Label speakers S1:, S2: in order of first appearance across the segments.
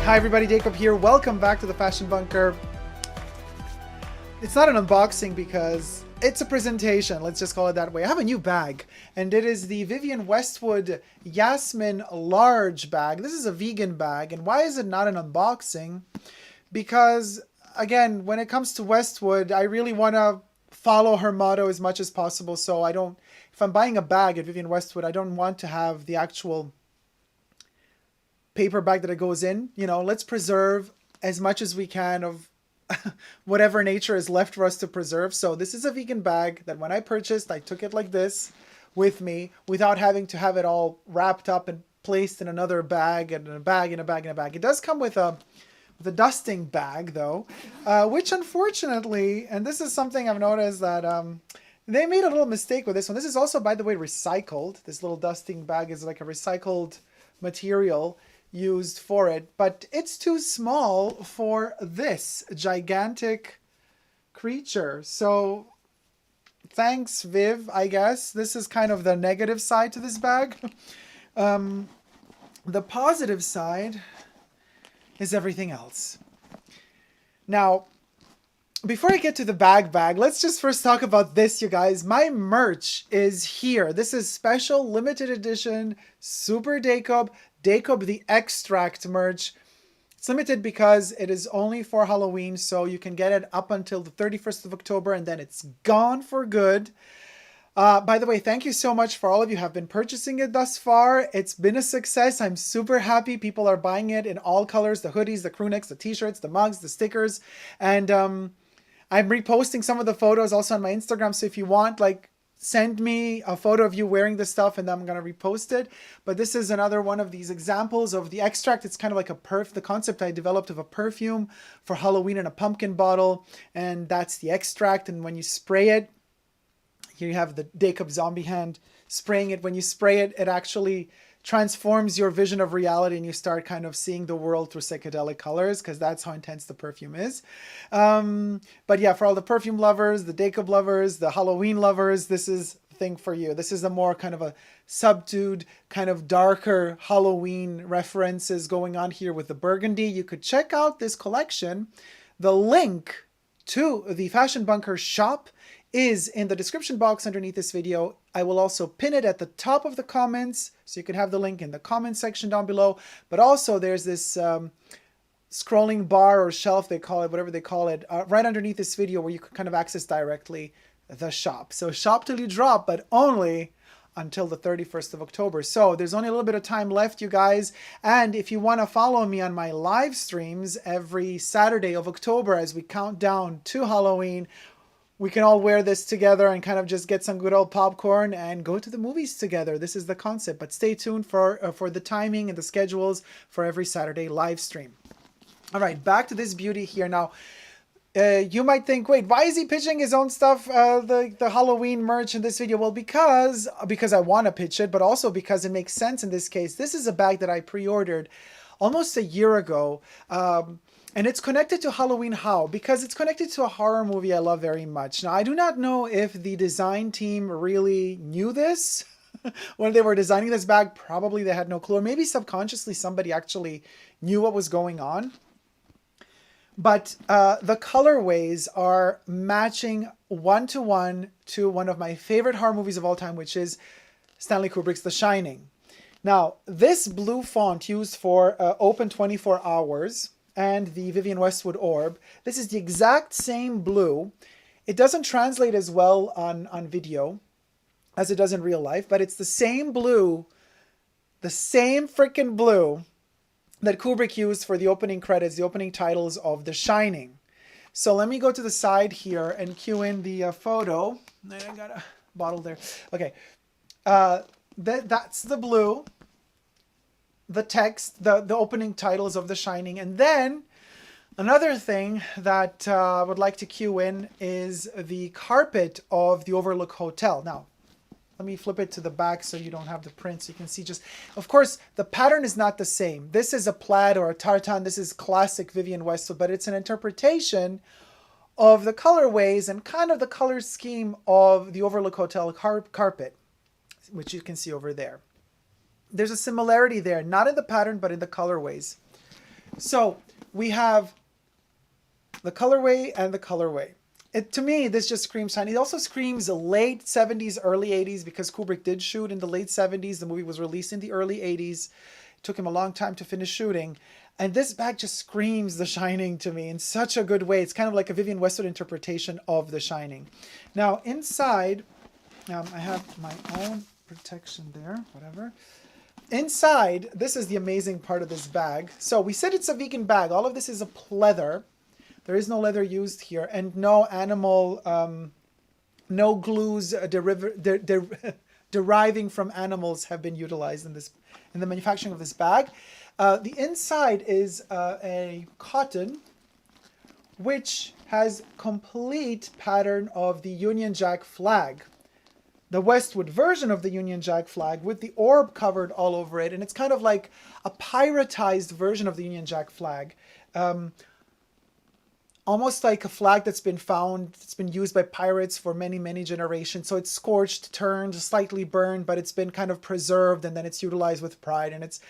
S1: Hi everybody, Dacob here. Welcome back to the Fashion Bunker. It's not an unboxing because it's a presentation, let's just call it that way. I have a new bag, and it is the Vivienne Westwood Yasmin Large bag. This is a vegan bag, and why is it not an unboxing? Because, again, when it comes to Westwood, I really want to follow her motto as much as possible, so if I'm buying a bag at Vivienne Westwood, I don't want to have the actual paper bag that it goes in. You know, let's preserve as much as we can of whatever nature is left for us to preserve. So this is a vegan bag that when I purchased, I took it like this with me without having to have it all wrapped up and placed in another bag and in a bag and a bag and a bag. It does come with a dusting bag though, which unfortunately, and this is something I've noticed that they made a little mistake with this one. This is also, by the way, recycled. This little dusting bag is like a recycled material used for it, but it's too small for this gigantic creature. So thanks, Viv, I guess. This is kind of the negative side to this bag. The positive side is everything else. Now, before I get to the bag, let's just first talk about this, you guys. My merch is here. This is special limited edition SUPERDACOB Dacob the Extract merch. It's limited because it is only for Halloween, so you can get it up until the 31st of October, and then it's gone for good. By the way, thank you so much for all of you who have been purchasing it thus far. It's been a success. I'm super happy. People are buying it in all colors, the hoodies, the crew necks, the t-shirts, the mugs, the stickers. And I'm reposting some of the photos also on my Instagram, so if you want, like, send me a photo of you wearing this stuff and I'm going to repost it. But this is another one of these examples of the extract. It's kind of like the concept I developed of a perfume for Halloween in a pumpkin bottle. And that's the extract. And when you spray it, here you have the Dacob zombie hand spraying it. When you spray it, it actually transforms your vision of reality and you start kind of seeing the world through psychedelic colors, because that's how intense the perfume is. But yeah, for all the perfume lovers, the Dacob lovers, the Halloween lovers, this is the thing for you. This is a more kind of a subdued, kind of darker Halloween references going on here with the Burgundy. You could check out this collection. The link to the Fashion Bunker shop is in the description box underneath this video. I will also pin it at the top of the comments, so you can have the link in the comment section down below. But also there's this scrolling bar or shelf, they call it, whatever they call it, right underneath this video where you can kind of access directly the shop. So shop till you drop, but only until the 31st of October. So there's only a little bit of time left, you guys. And if you want to follow me on my live streams every Saturday of October as we count down to Halloween, we can all wear this together and kind of just get some good old popcorn and go to the movies together. This is the concept. But stay tuned for the timing and the schedules for every Saturday live stream. All right, back to this beauty here. Now, you might think, wait, why is he pitching his own stuff, the Halloween merch in this video? Well, because I want to pitch it, but also because it makes sense in this case. This is a bag that I pre-ordered almost a year ago. And it's connected to Halloween. How? Because it's connected to a horror movie I love very much. Now, I do not know if the design team really knew this when they were designing this bag. Probably they had no clue. Or maybe subconsciously somebody actually knew what was going on. But the colorways are matching one-to-one to one of my favorite horror movies of all time, which is Stanley Kubrick's The Shining. Now, this blue font used for open 24 hours and the Vivienne Westwood orb, this is the exact same blue. It doesn't translate as well on video as it does in real life, but it's the same blue, the same freaking blue that Kubrick used for the opening credits, the opening titles of The Shining. So let me go to the side here and cue in the photo. I got a bottle there. Okay, that's the blue. The text, the opening titles of The Shining. And then another thing that I would like to cue in is the carpet of the Overlook Hotel. Now, let me flip it to the back so you don't have the print, so you can see just, of course, the pattern is not the same. This is a plaid or a tartan. This is classic Vivienne Westwood, but it's an interpretation of the colorways and kind of the color scheme of the Overlook Hotel carpet, which you can see over there. There's a similarity there, not in the pattern, but in the colorways. So we have the colorway and the colorway. To me, this just screams shiny. It also screams late 70s, early 80s, because Kubrick did shoot in the late 70s. The movie was released in the early 80s. It took him a long time to finish shooting. And this bag just screams The Shining to me in such a good way. It's kind of like a Vivienne Westwood interpretation of The Shining. Now, inside, I have my own protection there, whatever. Inside, this is the amazing part of this bag. So we said it's a vegan bag. All of this is a pleather. There is no leather used here, and no animal, no glues deriving from animals have been utilized in the manufacturing of this bag. The inside is a cotton, which has complete pattern of the Union Jack flag. The Westwood version of the Union Jack flag with the orb covered all over it, and it's kind of like a piratized version of the Union Jack flag. Almost like a flag that's been found, it's been used by pirates for many, many generations. So it's scorched, turned, slightly burned, but it's been kind of preserved, and then it's utilized with pride. And it's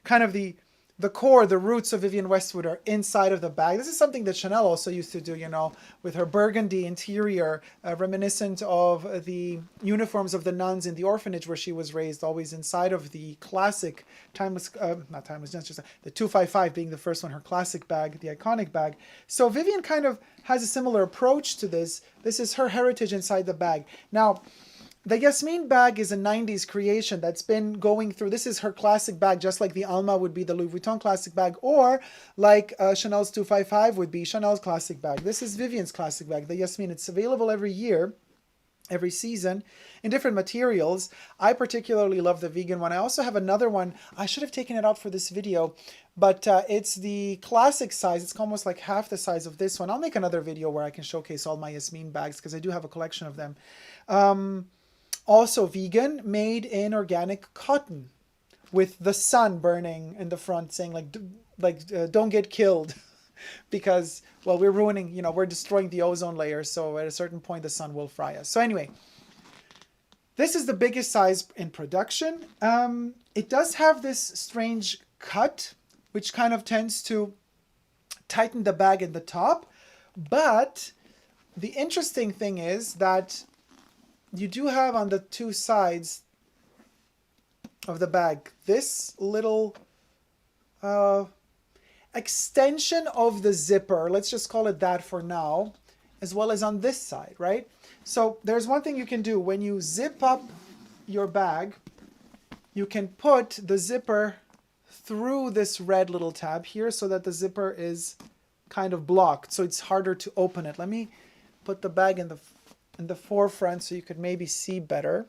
S1: kind of the core, the roots of Vivienne Westwood are inside of the bag. This is something that Chanel also used to do, you know, with her Burgundy Interior, reminiscent of the uniforms of the nuns in the orphanage where she was raised, always inside of the classic, not timeless, just the 255 being the first one, her classic bag, the iconic bag. So Vivienne kind of has a similar approach to this. This is her heritage inside the bag. Now, the Yasmin bag is a 90s creation that's been going through. This is her classic bag, just like the Alma would be the Louis Vuitton classic bag, or like Chanel's 255 would be Chanel's classic bag. This is Vivienne's classic bag, the Yasmin. It's available every year, every season, in different materials. I particularly love the vegan one. I also have another one. I should have taken it out for this video, but it's the classic size. It's almost like half the size of this one. I'll make another video where I can showcase all my Yasmin bags because I do have a collection of them. Also vegan, made in organic cotton, with the sun burning in the front, saying don't get killed, because, well, we're ruining, you know, we're destroying the ozone layer. So at a certain point, the sun will fry us. So anyway, this is the biggest size in production. It does have this strange cut, which kind of tends to tighten the bag in the top. But the interesting thing is that you do have on the two sides of the bag this little extension of the zipper, let's just call it that for now, as well as on this side, right? So there's one thing you can do. When you zip up your bag, you can put the zipper through this red little tab here so that the zipper is kind of blocked, so it's harder to open it. Let me put the bag in the forefront so you could maybe see better.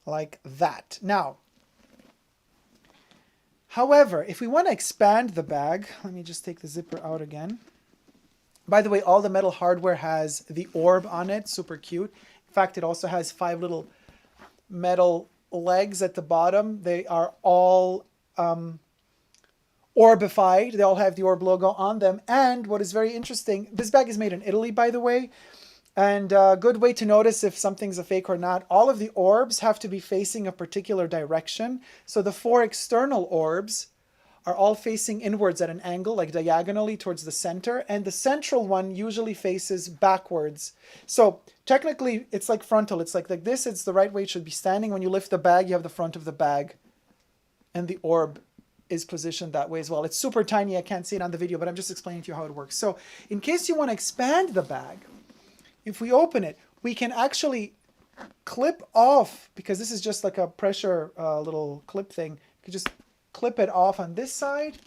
S1: Like that. Now, however, if we want to expand the bag, let me just take the zipper out again. By the way, all the metal hardware has the orb on it, super cute. In fact, it also has 5 little metal legs at the bottom. They are all orbified. They all have the orb logo on them. And what is very interesting, this bag is made in Italy, by the way. And a good way to notice if something's a fake or not, all of the orbs have to be facing a particular direction. So the 4 external orbs are all facing inwards at an angle, like diagonally towards the center. And the central one usually faces backwards. So technically, it's like frontal. It's like this. It's the right way it should be standing. When you lift the bag, you have the front of the bag. And the orb is positioned that way as well. It's super tiny. I can't see it on the video, but I'm just explaining to you how it works. So in case you want to expand the bag, if we open it, we can actually clip off, because this is just like a pressure little clip thing. You can just clip it off on this side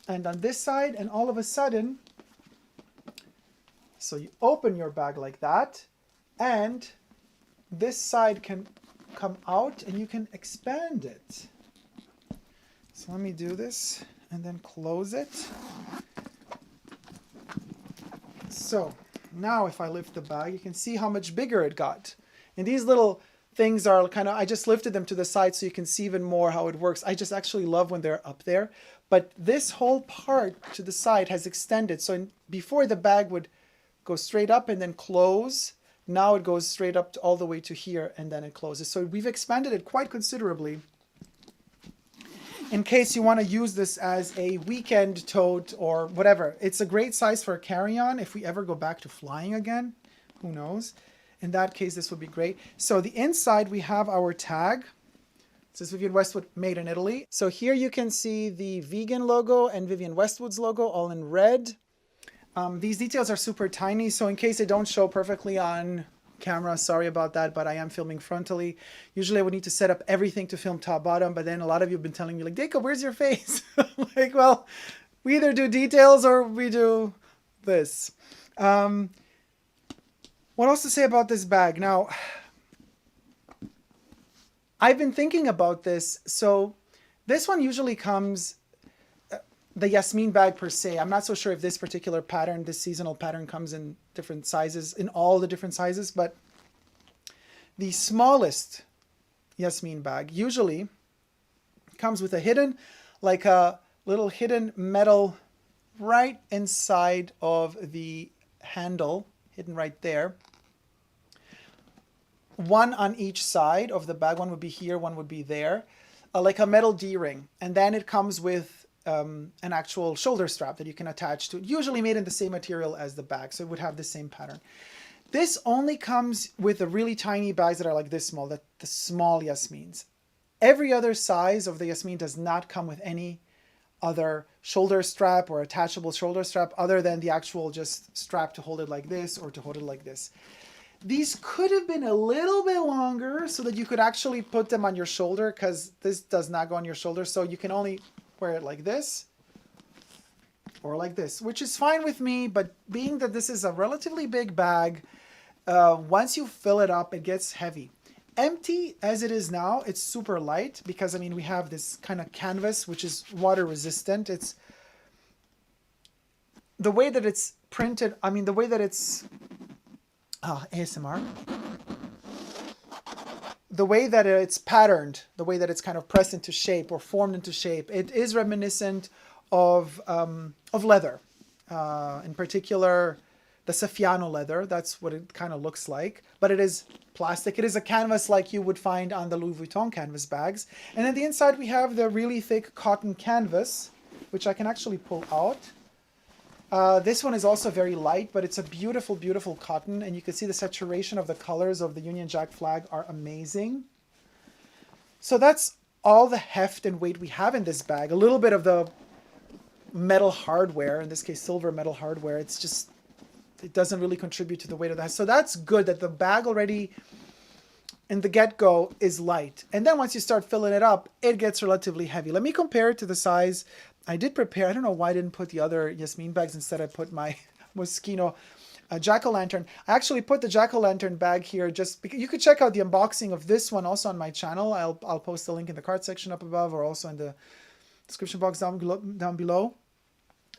S1: and on this side, and all of a sudden, so you open your bag like that, and this side can come out and you can expand it. So let me do this and then close it. So now if I lift the bag, you can see how much bigger it got. And these little things are kind of, I just lifted them to the side so you can see even more how it works. I just actually love when they're up there. But this whole part to the side has extended. So before the bag would go straight up and then close, now it goes straight up all the way to here and then it closes. So we've expanded it quite considerably. in case you want to use this as a weekend tote or whatever. It's a great size for a carry-on if we ever go back to flying again. Who knows? In that case, this would be great. So the inside, we have our tag. It says Vivienne Westwood, made in Italy. So here you can see the vegan logo and Vivienne Westwood's logo all in red. These details are super tiny, so in case they don't show perfectly on camera, sorry about that, but I am filming frontally. Usually I would need to set up everything to film top bottom, but then a lot of you have been telling me like, Dacob, where's your face? Like, well, we either do details or we do this. What else to say about this bag? Now, I've been thinking about this. So this one usually comes, the Yasmin bag per se. I'm not so sure if this particular pattern, this seasonal pattern, comes in different sizes, in all the different sizes, but the smallest Yasmin bag usually comes with a hidden, like a little hidden metal right inside of the handle, hidden right there. One on each side of the bag. One would be here, one would be there, like a metal D-ring. And then it comes with an actual shoulder strap that you can attach to it, usually made in the same material as the bag, so it would have the same pattern. This only comes with the really tiny bags that are like this small, the small Yasmins. Every other size of the Yasmin does not come with any other shoulder strap or attachable shoulder strap other than the actual just strap to hold it like this or to hold it like this. These could have been a little bit longer so that you could actually put them on your shoulder, because this does not go on your shoulder, so you can only wear it like this or like this, which is fine with me. But being that this is a relatively big bag, once you fill it up, it gets heavy. Empty as it is now, it's super light because, I mean, we have this kind of canvas which is water resistant. It's the way that it's printed, I mean the way that it's ASMR, the way that it's patterned, the way that it's kind of pressed into shape or formed into shape, it is reminiscent of leather, in particular the Saffiano leather. That's what it kind of looks like, but it is plastic. It is a canvas like you would find on the Louis Vuitton canvas bags. And then the inside we have the really thick cotton canvas, which I can actually pull out. This one is also very light, but it's a beautiful, beautiful cotton. And you can see the saturation of the colors of the Union Jack flag are amazing. So that's all the heft and weight we have in this bag. A little bit of the metal hardware, in this case, silver metal hardware. It's just, it doesn't really contribute to the weight of that. So that's good that the bag already in the get-go is light. And then once you start filling it up, it gets relatively heavy. Let me compare it to the size. I did prepare, I don't know why I didn't put the other Yasmin bags. Instead I put my Moschino jack-o'-lantern. I actually put the jack-o'-lantern bag here just because you could check out the unboxing of this one also on my channel. I'll post the link in the card section up above or also in the description box down below.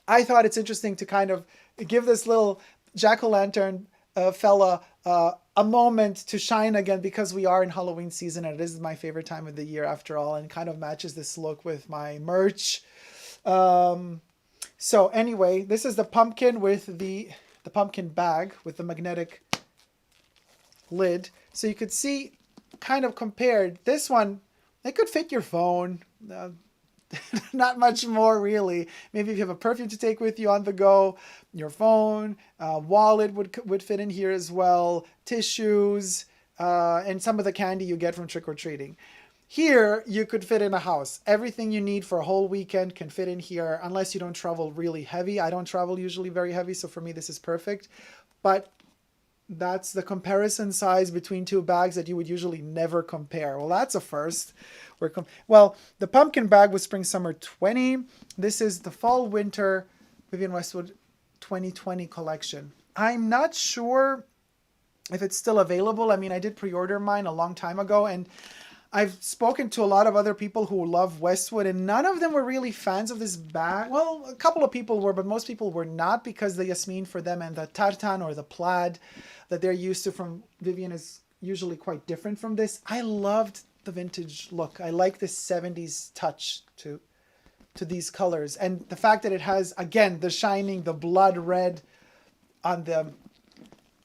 S1: I thought it's interesting to kind of give this little jack-o'-lantern fella a moment to shine again, because we are in Halloween season and it is my favorite time of the year after all, and kind of matches this look with my merch. So anyway, this is the pumpkin with the pumpkin bag with the magnetic lid. So you could see kind of compared. This one, it could fit your phone. Not much more really. Maybe if you have a perfume to take with you on the go, your phone, wallet would fit in here as well, tissues, and some of the candy you get from trick-or-treating. Here, you could fit in a house. Everything you need for a whole weekend can fit in here, unless you don't travel really heavy. I don't travel usually very heavy, so for me this is perfect. But that's the comparison size between two bags that you would usually never compare. Well, that's a first. Well, the pumpkin bag was Spring Summer 20. This is the Fall Winter Vivienne Westwood 2020 collection. I'm not sure if it's still available. I mean, I did pre-order mine a long time ago, and I've spoken to a lot of other people who love Westwood, and none of them were really fans of this bag. Well, a couple of people were, but most people were not, because the Yasmin for them and the tartan or the plaid that they're used to from Vivienne is usually quite different from this. I loved the vintage look. I like this 70s touch to these colors. And the fact that it has, again, the shining, the blood red on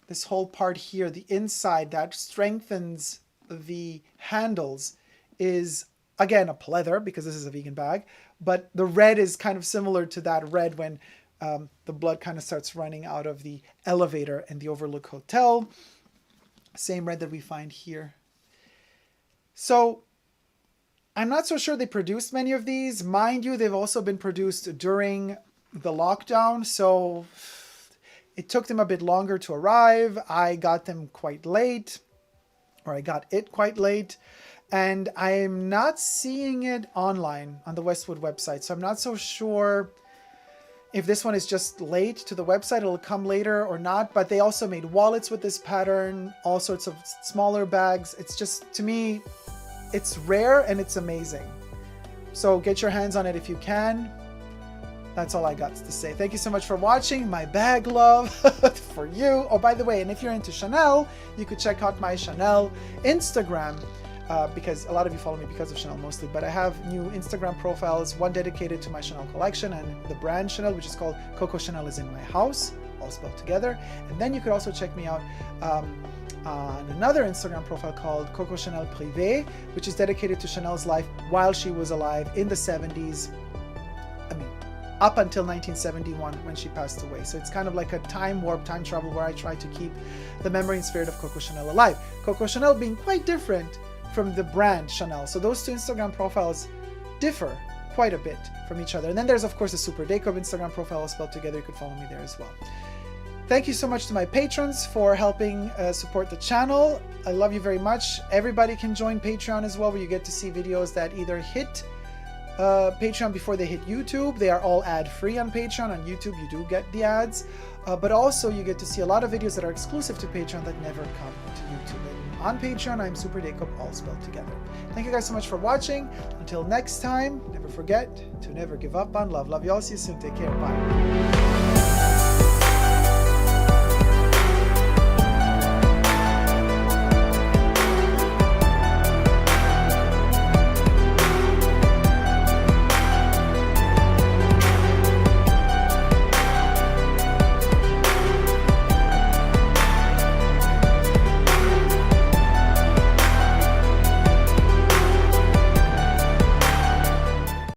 S1: this whole part here, the inside that strengthens the handles, is Again, a pleather, because this is a vegan bag, but the red is kind of similar to that red when the blood kind of starts running out of the elevator in the Overlook Hotel. Same red that we find here. So I'm not so sure they produced many of these. Mind you, they've also been produced during the lockdown, so it took them a bit longer to arrive. I got them quite late, or I got it quite late, and I'm not seeing it online on the Westwood website, so I'm not so sure if this one is just late to the website, it'll come later or not. But they also made wallets with this pattern, all sorts of smaller bags. It's just, to me, it's rare and it's amazing. So get your hands on it if you can. That's all I got to say. Thank you so much for watching. My bag love for you. Oh, by the way, and if you're into Chanel, you could check out my Chanel Instagram. Because a lot of you follow me because of Chanel mostly, but I have new Instagram profiles, one dedicated to my Chanel collection and the brand Chanel, which is called Coco Chanel is in my house, all spelled together. And then you could also check me out on another Instagram profile called Coco Chanel Privé, which is dedicated to Chanel's life while she was alive in the 70s. I mean, up until 1971 when she passed away. So it's kind of like a time warp, time travel, where I try to keep the memory and spirit of Coco Chanel alive. Coco Chanel being quite different from the brand Chanel. So those two Instagram profiles differ quite a bit from each other. And then there's of course the SUPERDACOB Instagram profile all spelled together. You could follow me there as well. Thank you so much to my patrons for helping support the channel. I love you very much. Everybody can join Patreon as well, where you get to see videos that either hit Patreon before they hit YouTube. They are all ad-free on Patreon. On YouTube you do get the ads, but also you get to see a lot of videos that are exclusive to Patreon that never come to YouTube. And on Patreon, I'm SUPERDACOB, all spelled together. Thank you guys so much for watching. Until next time, never forget to never give up on love. Love you all. See you soon. Take care. Bye.